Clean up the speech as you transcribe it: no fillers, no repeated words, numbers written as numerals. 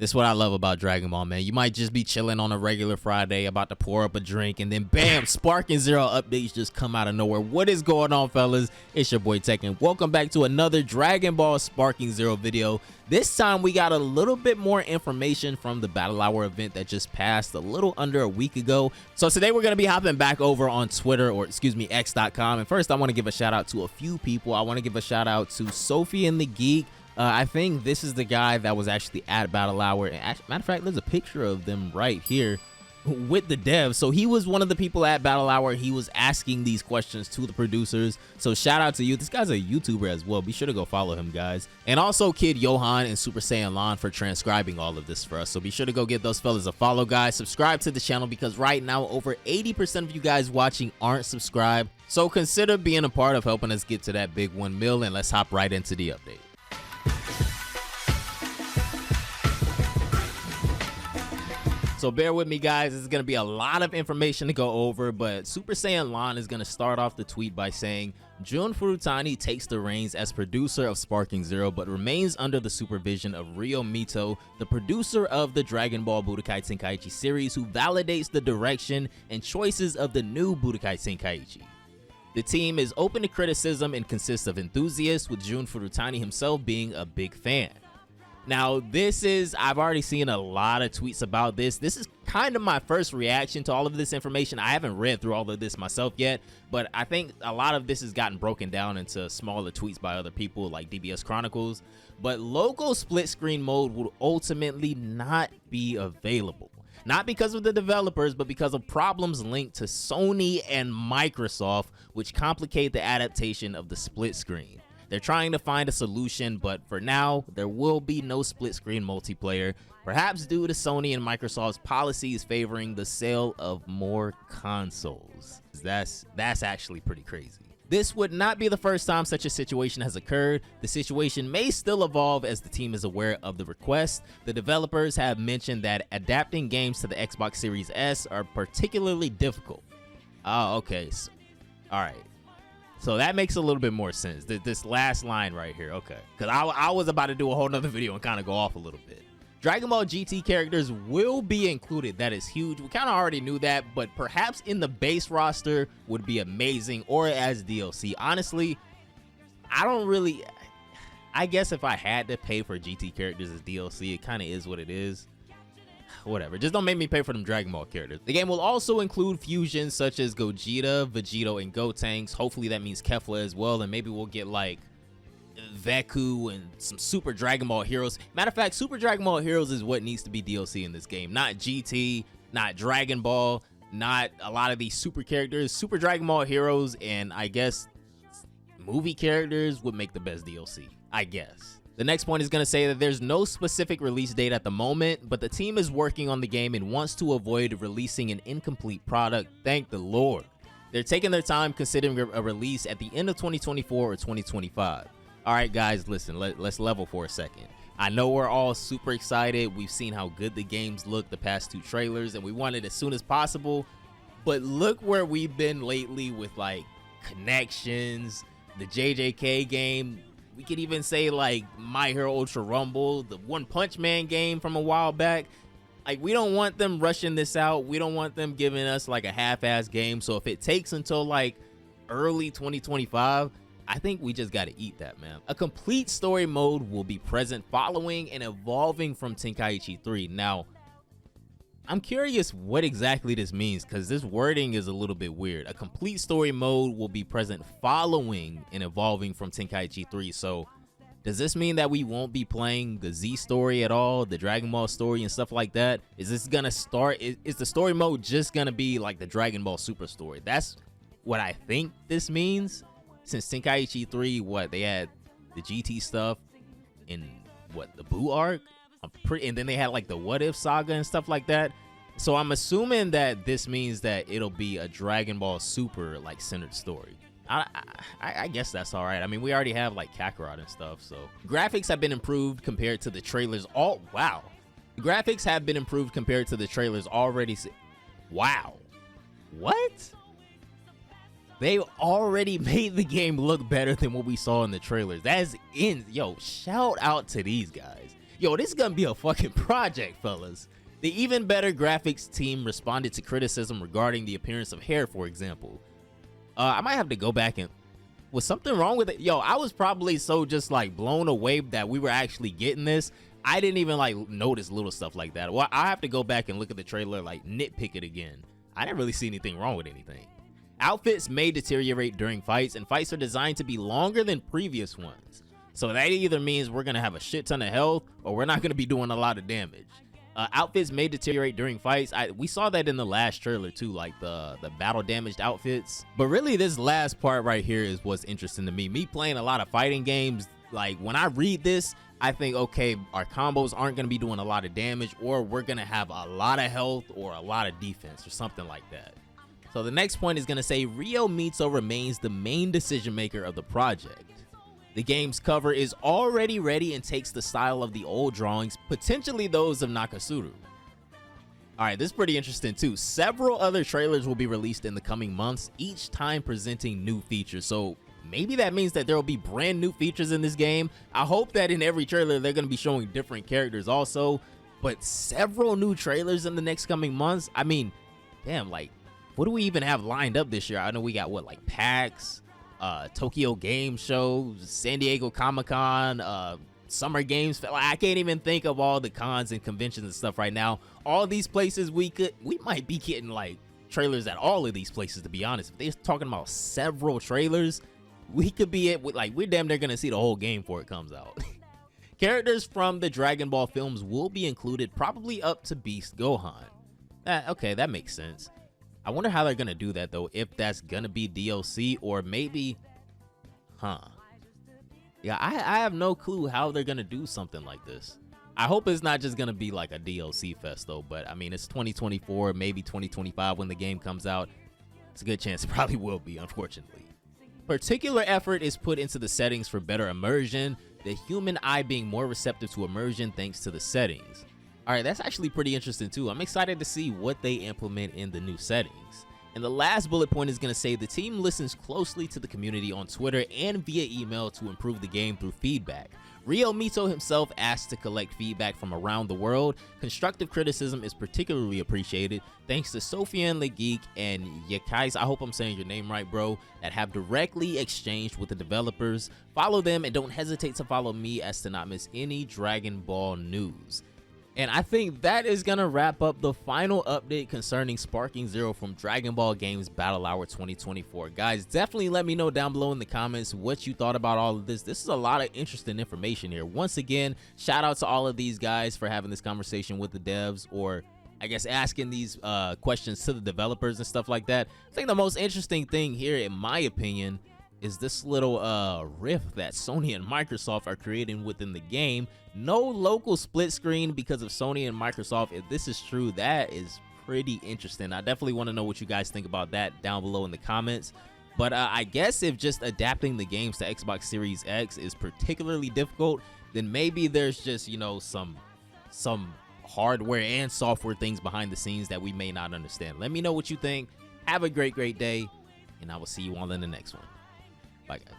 This is what I love about Dragon Ball, man. You might just be chilling on a regular Friday about to pour up a drink, and then bam, Sparking Zero updates just come out of nowhere. What is going on, fellas? It's your boy Tekken. Welcome back to another Dragon Ball Sparking Zero video. This time we got a little bit more information from the Battle Hour event that just passed a little under a week ago. So today we're going to be hopping back over on Twitter, or excuse me, x.com. And first I want to give a shout out to a few people. I want to give a shout out to Sophie and the Geek. I think this is the guy that was actually at Battle Hour. And matter of fact, there's a picture of them right here with the devs. So he was one of the people at Battle Hour. He was asking these questions to the producers. So shout out to you. This guy's a YouTuber as well. Be sure to go follow him, guys. And also Kid Johan and Super Saiyan Lon for transcribing all of this for us. So be sure to go give those fellas a follow, guys. Subscribe to the channel because right now over 80% of you guys watching aren't subscribed. So consider being a part of helping us get to that big 1 mil, and let's hop right into the update. So bear with me, guys. This is going to be a lot of information to go over, but Super Saiyan Lon is going to start off the tweet by saying, Jun Furutani takes the reins as producer of Sparking Zero, but remains under the supervision of Ryo Mito, the producer of the Dragon Ball Budokai Tenkaichi series, who validates the direction and choices of the new Budokai Tenkaichi. The team is open to criticism and consists of enthusiasts, with Jun Furutani himself being a big fan. Now, I've already seen a lot of tweets about this. This is kind of my first reaction to all of this information. I haven't read through all of this myself yet, but I think a lot of this has gotten broken down into smaller tweets by other people like dbsz Chronicles. But local split screen mode will ultimately not be available. Not because of the developers, but because of problems linked to Sony and Microsoft, which complicate the adaptation of the split screen. They're trying to find a solution, but for now, there will be no split screen multiplayer, perhaps due to Sony and Microsoft's policies favoring the sale of more consoles. That's actually pretty crazy. This would not be the first time such a situation has occurred. The situation may still evolve as the team is aware of the request. The developers have mentioned that adapting games to the Xbox Series S are particularly difficult. Oh, okay. So, all right. So that makes a little bit more sense. This last line right here, okay. Because I was about to do a whole nother video and kind of go off a little bit. Dragon Ball GT characters will be included. That is huge. We kind of already knew that, but perhaps in the base roster would be amazing, or as DLC. Honestly, I guess if I had to pay for GT characters as DLC, it kind of is what it is. Whatever, just don't make me pay for them Dragon Ball characters. The game will also include fusions such as Gogeta, Vegito, and Gotenks. Hopefully that means Kefla as well, and maybe we'll get like Veku and some Super Dragon Ball Heroes. Matter of fact, Super Dragon Ball Heroes is what needs to be DLC in this game, not GT, not Dragon Ball, not a lot of these super characters. Super Dragon Ball Heroes and I guess movie characters would make the best DLC, I guess. The next point is going to say that there's no specific release date at the moment, but the team is working on the game and wants to avoid releasing an incomplete product. Thank the Lord. They're taking their time considering a release at the end of 2024 or 2025. All right, guys, listen, let's level for a second. I know we're all super excited. We've seen how good the games look the past 2 trailers, and we want it as soon as possible. But look where we've been lately with like Connections, the JJK game. We could even say like My Hero Ultra Rumble, the One Punch Man game from a while back. Like, we don't want them rushing this out. We don't want them giving us like a half-ass game. So if it takes until like early 2025, I think we just got to eat that, man. A complete story mode will be present following and evolving from Tenkaichi 3. Now, I'm curious what exactly this means, because this wording is a little bit weird. A complete story mode will be present following and evolving from Tenkaichi 3. So does this mean that we won't be playing the Z story at all, the Dragon Ball story and stuff like that? Is this gonna start, is the story mode just gonna be like the Dragon Ball Super story? That's what I think this means. Since Tenkaichi 3, they had the GT stuff in the Buu arc? And then they had like the What If saga and stuff like that. So I'm assuming that this means that it'll be a Dragon Ball Super like centered story. I guess that's all right. I mean, we already have like Kakarot and stuff. So graphics have been improved compared to the trailers. Wow. Graphics have been improved compared to the trailers already. Wow. What? They already made the game look better than what we saw in the trailers. Yo, shout out to these guys. Yo, this is gonna be a fucking project, fellas. The Even Better Graphics team responded to criticism regarding the appearance of hair, for example. I might have to go back and... Was something wrong with it? Yo, I was probably so just like blown away that we were actually getting this. I didn't even like notice little stuff like that. Well, I have to go back and look at the trailer, like nitpick it again. I didn't really see anything wrong with anything. Outfits may deteriorate during fights, and fights are designed to be longer than previous ones. So that either means we're gonna have a shit ton of health, or we're not gonna be doing a lot of damage. Outfits may deteriorate during fights. We saw that in the last trailer too, like the battle damaged outfits. But really, this last part right here is what's interesting to me. Me playing a lot of fighting games, like when I read this, I think, okay, our combos aren't going to be doing a lot of damage, or we're going to have a lot of health or a lot of defense or something like that. So the next point is going to say Ryo Mitsu remains the main decision maker of the project. The game's cover is already ready and takes the style of the old drawings, potentially those of Nakasuru. Alright, this is pretty interesting too. Several other trailers will be released in the coming months, each time presenting new features. So maybe that means that there will be brand new features in this game. I hope that in every trailer they're going to be showing different characters also, but several new trailers in the next coming months. I mean, damn, like, what do we even have lined up this year? I know we got what, like PAX, Tokyo Game Show, San Diego Comic-Con, Summer Games. I can't even think of all the cons and conventions and stuff right now. All these places we might be getting like trailers at all of these places, to be honest. If they're talking about several trailers, we could be we're damn near gonna see the whole game before it comes out. Characters from the Dragon Ball films will be included, probably up to Beast Gohan. Okay, that makes sense. I wonder how they're gonna do that though, if that's gonna be DLC or maybe, yeah, I have no clue how they're gonna do something like this. I hope it's not just gonna be like a DLC fest though, but I mean, it's 2024, maybe 2025 when the game comes out. It's a good chance it probably will be, unfortunately. Particular effort is put into the settings for better immersion, the human eye being more receptive to immersion thanks to the settings. Alright, that's actually pretty interesting too. I'm excited to see what they implement in the new settings. And the last bullet point is going to say the team listens closely to the community on Twitter and via email to improve the game through feedback. Ryo Mitsu himself asked to collect feedback from around the world. Constructive criticism is particularly appreciated thanks to Sofian the Geek and Yakais, I hope I'm saying your name right, bro, that have directly exchanged with the developers. Follow them and don't hesitate to follow me as to not miss any Dragon Ball news. And I think that is going to wrap up the final update concerning Sparking Zero from Dragon Ball Games Battle Hour 2024. Guys, definitely let me know down below in the comments what you thought about all of this. This is a lot of interesting information here. Once again, shout out to all of these guys for having this conversation with the devs, or I guess asking these questions to the developers and stuff like that. I think the most interesting thing here, in my opinion, is this little rift that Sony and Microsoft are creating within the game. No local split screen because of Sony and Microsoft. If this is true, that is pretty interesting. I definitely want to know what you guys think about that down below in the comments. But I guess if just adapting the games to Xbox Series X is particularly difficult, then maybe there's just, you know, some hardware and software things behind the scenes that we may not understand. Let me know what you think. Have a great day, and I will see you all in the next one. Bye, guys.